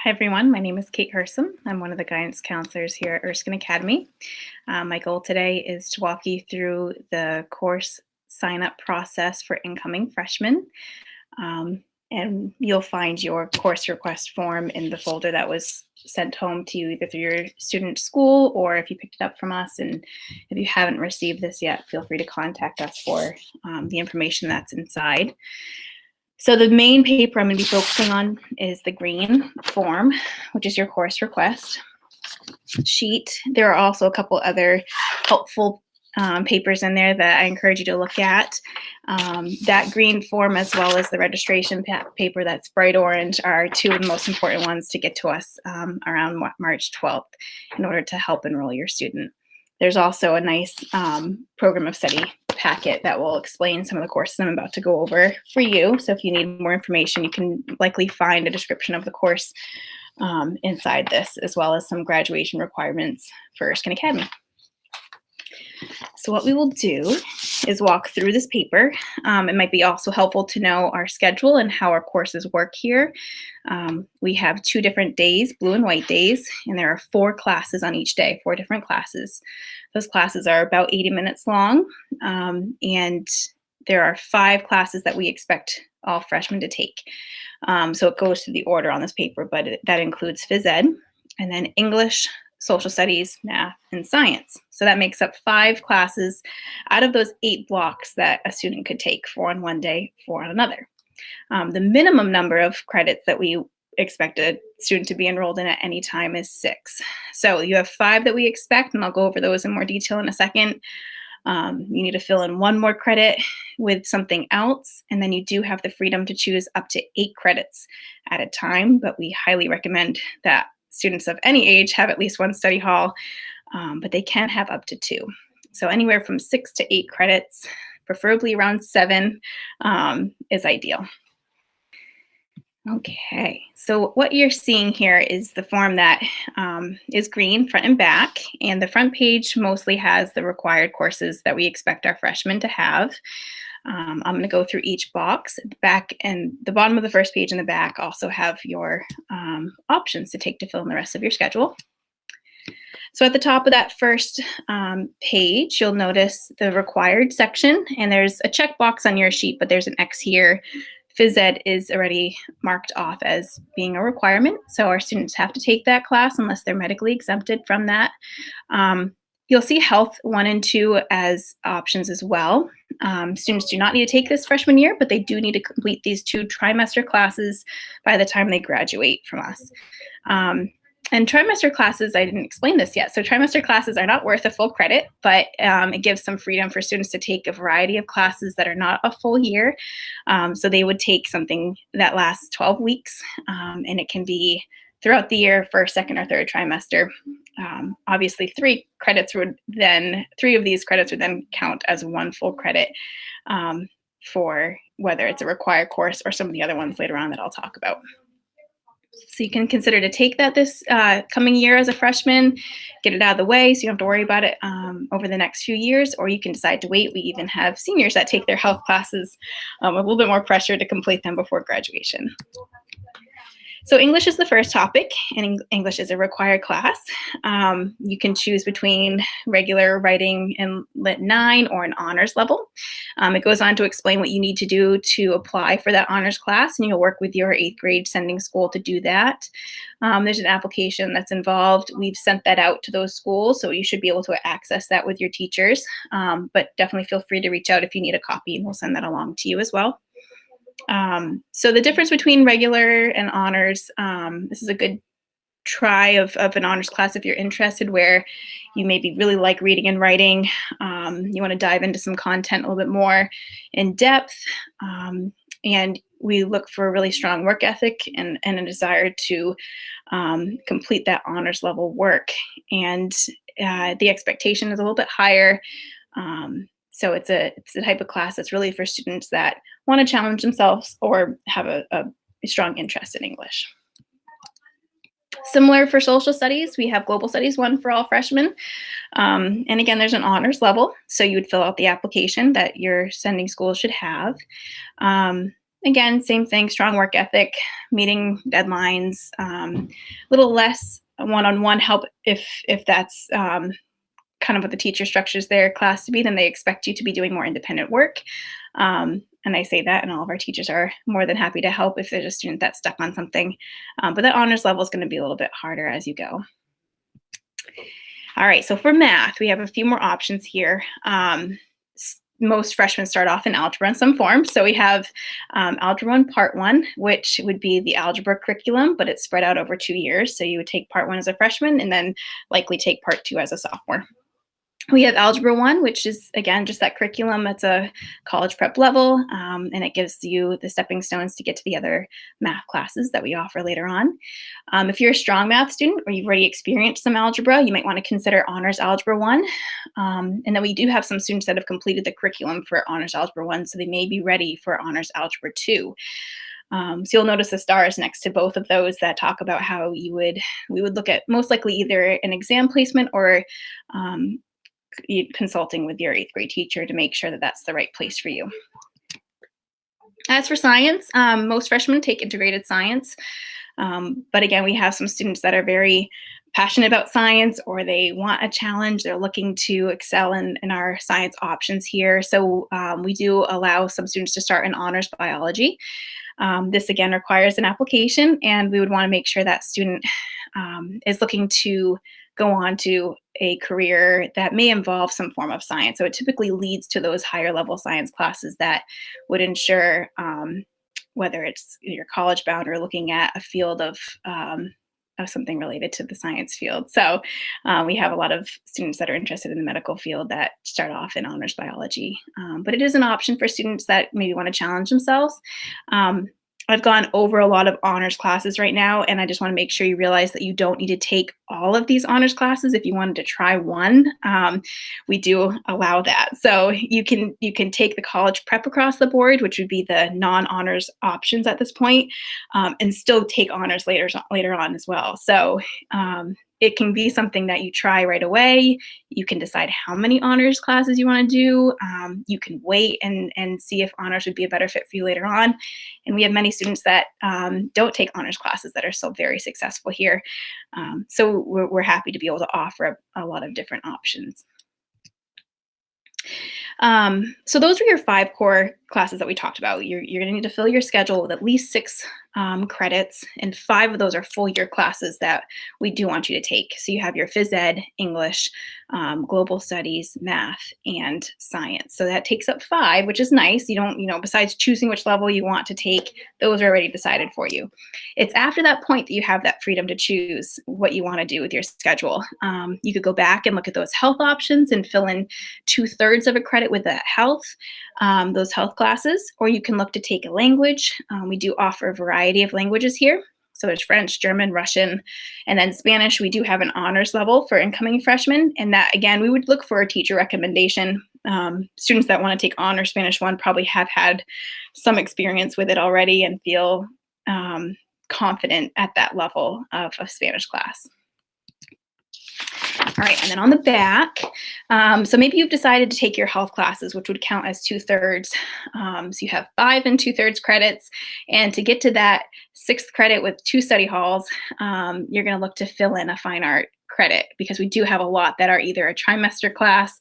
Hi everyone, my name is Kate Hersom. I'm one of the guidance counselors here at Erskine Academy. My goal today is to walk you through the course sign-up process for incoming freshmen. And you'll find your course request form in the folder that was sent home to you either through your student school or if you picked it up from us. And if you haven't received this yet, feel free to contact us for the information that's inside. So the main paper I'm going to be focusing on is the green form, which is your course request sheet. There are also a couple other helpful papers in there that I encourage you to look at. That green form, as well as the registration paper that's bright orange, are two of the most important ones to get to us around March 12th in order to help enroll your student. There's also a nice program of study packet that will explain some of the courses I'm about to go over for you. So if you need more information, you can likely find a description of the course inside this, as well as some graduation requirements for Erskine Academy. So what we will do is walk through this paper. It might be also helpful to know our schedule and how our courses work here. We have 2 different days, blue and white days, and there are 4 classes on each day, 4 different classes. Those classes are about 80 minutes long, and there are 5 classes that we expect all freshmen to take. So it goes through the order on this paper, but that includes phys ed, and then English, social studies, math, and science. So that makes up 5 classes out of those 8 blocks that a student could take, 4 on one day, 4 on another. The minimum number of credits that we expect a student to be enrolled in at any time is 6. So you have 5 that we expect, and I'll go over those in more detail in a second. You need to fill in 1 more credit with something else, and then you do have the freedom to choose up to 8 credits at a time, but we highly recommend that students of any age have at least 1 study hall, but they can have up to 2. So anywhere from 6 to 8 credits, preferably around 7, is ideal. Okay, so what you're seeing here is the form that is green front and back, and the front page mostly has the required courses that we expect our freshmen to have. I'm going to go through each box. The back and the bottom of the first page and the back also have your options to take to fill in the rest of your schedule. So at the top of that first page, you'll notice the required section, and there's a checkbox on your sheet, but there's an X here. Phys ed is already marked off as being a requirement, so our students have to take that class unless they're medically exempted from that. You'll see Health 1 and 2 as options as well. Students do not need to take this freshman year, but they do need to complete these 2 trimester classes by the time they graduate from us. And trimester classes, I didn't explain this yet. So trimester classes are not worth a full credit, but it gives some freedom for students to take a variety of classes that are not a full year. So they would take something that lasts 12 weeks, and it can be throughout the year for 2nd or 3rd trimester. Obviously, 3 of these credits would then count as 1 full credit for whether it's a required course or some of the other ones later on that I'll talk about. So you can consider to take that this coming year as a freshman, get it out of the way so you don't have to worry about it over the next few years, or you can decide to wait. We even have seniors that take their health classes with a little bit more pressure to complete them before graduation. So English is the first topic, and English is a required class. You can choose between regular writing and Lit 9 or an honors level. It goes on to explain what you need to do to apply for that honors class, and you'll work with your 8th grade sending school to do that. There's an application that's involved. We've sent that out to those schools, so you should be able to access that with your teachers, but definitely feel free to reach out if you need a copy, and we'll send that along to you as well. So the difference between regular and honors, this is a good try of an honors class if you're interested, where you maybe really like reading and writing. You want to dive into some content a little bit more in depth, and we look for a really strong work ethic and a desire to complete that honors level work. And the expectation is a little bit higher. So it's a type of class that's really for students that want to challenge themselves or have a strong interest in English. Similar for social studies, we have Global Studies 1 for all freshmen. And again, there's an honors level, so you would fill out the application that your sending school should have. again, same thing, strong work ethic, meeting deadlines, a little less one-on-one help if that's kind of what the teacher structures their class to be, then they expect you to be doing more independent work. And I say that, and all of our teachers are more than happy to help if there's a student that's stuck on something. But that honors level is going to be a little bit harder as you go. All right, so for math, we have a few more options here. Most freshmen start off in algebra in some form. So we have Algebra 1 Part 1, which would be the algebra curriculum, but it's spread out over 2 years. So you would take Part 1 as a freshman and then likely take Part 2 as a sophomore. We have Algebra 1, which is, again, just that curriculum. It's a college prep level, and it gives you the stepping stones to get to the other math classes that we offer later on. If you're a strong math student or you've already experienced some algebra, you might want to consider Honors Algebra 1. And then we do have some students that have completed the curriculum for Honors Algebra 1, so they may be ready for Honors Algebra 2. So you'll notice the stars next to both of those that talk about how we would look at most likely either an exam placement or consulting with your 8th grade teacher to make sure that that's the right place for you. As for science, most freshmen take integrated science. But again, we have some students that are very passionate about science or they want a challenge. They're looking to excel in our science options here. So we do allow some students to start in honors biology. This again requires an application, and we would want to make sure that student is looking to go on to a career that may involve some form of science. So it typically leads to those higher level science classes that would ensure whether it's you're college bound or looking at a field of something related to the science field. So we have a lot of students that are interested in the medical field that start off in honors biology. But it is an option for students that maybe want to challenge themselves. I've gone over a lot of honors classes right now, and I just want to make sure you realize that you don't need to take all of these honors classes. If you wanted to try one, we do allow that. So you can take the college prep across the board, which would be the non-honors options at this point, and still take honors later on as well. So it can be something that you try right away. You can decide how many honors classes you want to do. You can wait and see if honors would be a better fit for you later on. And we have many students that don't take honors classes that are still very successful here. So we're happy to be able to offer a lot of different options. So those are your 5 core classes that we talked about. You're going to need to fill your schedule with at least 6 credits, and 5 of those are full year classes that we do want you to take. So you have your phys ed, English, global studies, math, and science. So that takes up 5, which is nice. You don't, besides choosing which level you want to take, those are already decided for you. It's after that point that you have that freedom to choose what you want to do with your schedule. You could go back and look at those health options and fill in 2/3 of a credit with a health, those health classes, or you can look to take a language. We do offer a variety of languages here. So there's French, German, Russian, and then Spanish. We do have an honors level for incoming freshmen. And that, again, we would look for a teacher recommendation. Students that want to take honors Spanish 1 probably have had some experience with it already and feel confident at that level of a Spanish class. All right, and then on the back, so maybe you've decided to take your health classes, which would count as 2/3. So you have 5 and 2/3 credits, and to get to that 6th credit with 2 study halls, you're going to look to fill in a fine art credit because we do have a lot that are either a trimester class,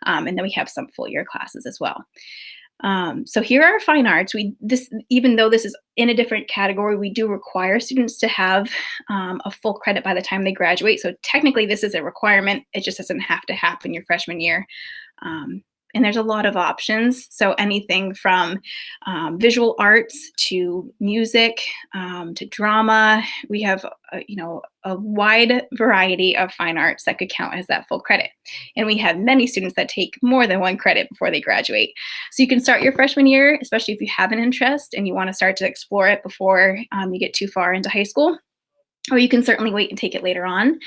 and then we have some full year classes as well. So here are fine arts. Even though this is in a different category, we do require students to have a full credit by the time they graduate. So technically this is a requirement. It just doesn't have to happen your freshman year. And there's a lot of options. So anything from visual arts to music to drama. We have a wide variety of fine arts that could count as that full credit. And we have many students that take more than 1 credit before they graduate. So you can start your freshman year, especially if you have an interest and you want to start to explore it before you get too far into high school. Or you can certainly wait and take it later on.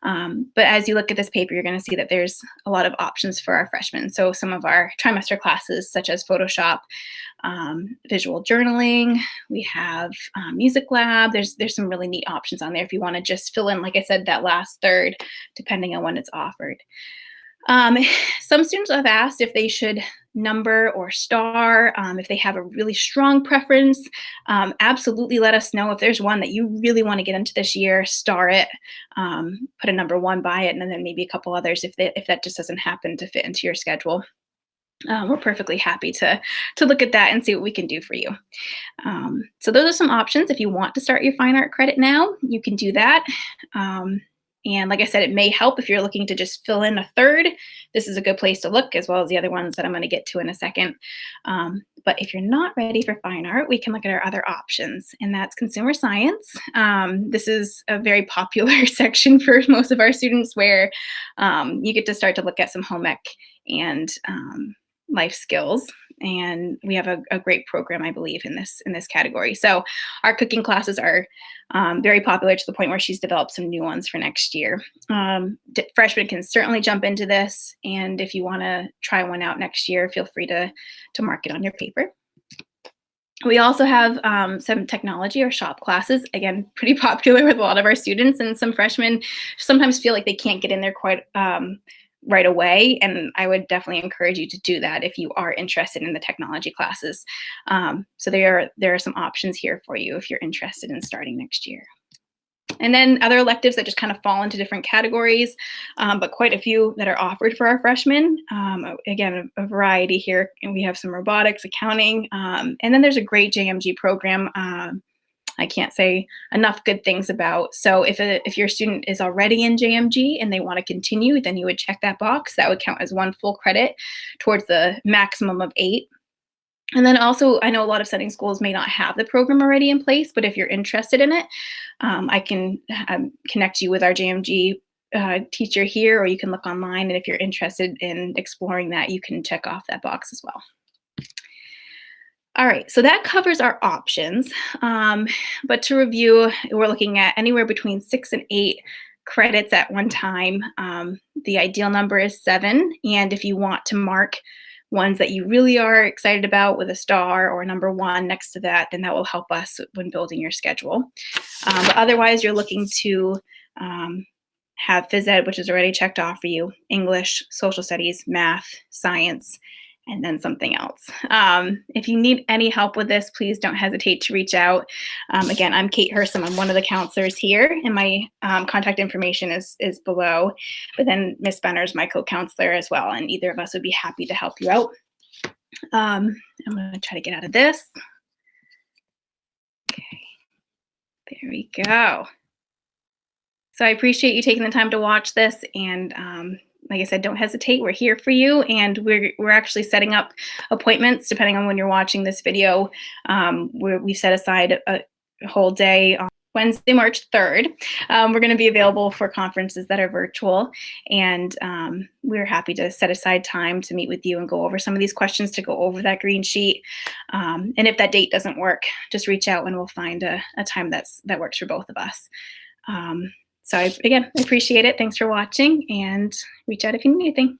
But as you look at this paper, you're going to see that there's a lot of options for our freshmen. So some of our trimester classes, such as Photoshop, visual journaling, we have music lab. There's some really neat options on there if you want to just fill in, like I said, that last third, depending on when it's offered. Um, some students have asked if they should number or star, if they have a really strong preference. Absolutely let us know if there's one that you really want to get into this year, star it, put a number one by it, and then maybe a couple others if that just doesn't happen to fit into your schedule. We're perfectly happy to look at that and see what we can do for you. So those are some options. If you want to start your fine art credit now, you can do that. Um, and like I said, it may help if you're looking to just fill in a third. This is a good place to look, as well as the other ones that I'm going to get to in a second. But if you're not ready for fine art, we can look at our other options, and that's consumer science. This is a very popular section for most of our students, where you get to start to look at some home ec and life skills, and we have a great program, I believe, in this category. So our cooking classes are very popular, to the point where she's developed some new ones for next year. Freshmen can certainly jump into this, and if you want to try one out next year, feel free to mark it on your paper. We also have some technology or shop classes, again, pretty popular with a lot of our students, and some freshmen sometimes feel like they can't get in there quite right away, and I would definitely encourage you to do that if you are interested in the technology classes. So there are some options here for you if you're interested in starting next year. And then other electives that just kind of fall into different categories, but quite a few that are offered for our freshmen. Again, a variety here, and we have some robotics, accounting, and then there's a great JMG program I can't say enough good things about. So if your student is already in JMG and they want to continue, then you would check that box. That would count as 1 full credit towards the maximum of 8. And then also, I know a lot of setting schools may not have the program already in place, but if you're interested in it, I can connect you with our JMG teacher here, or you can look online. And if you're interested in exploring that, you can check off that box as well. All right, so that covers our options. But to review, we're looking at anywhere between 6 and 8 credits at one time. The ideal number is 7. And if you want to mark ones that you really are excited about with a star or a number 1 next to that, then that will help us when building your schedule. But otherwise, you're looking to have phys ed, which is already checked off for you, English, social studies, math, science, and then something else. If you need any help with this, please don't hesitate to reach out. Again, I'm Kate Hersom. I'm one of the counselors here, and my contact information is below. But then Miss Benner is my co-counselor as well, and either of us would be happy to help you out. I'm going to try to get out of this. Okay, there we go. So I appreciate you taking the time to watch this, and like I said, don't hesitate. We're here for you, and we're actually setting up appointments depending on when you're watching this video. We set aside a whole day on Wednesday, March 3rd. We're going to be available for conferences that are virtual, and we're happy to set aside time to meet with you and go over some of these questions, to go over that green sheet. And if that date doesn't work, just reach out and we'll find a time that works for both of us. So again, I appreciate it. Thanks for watching, and reach out if you need anything.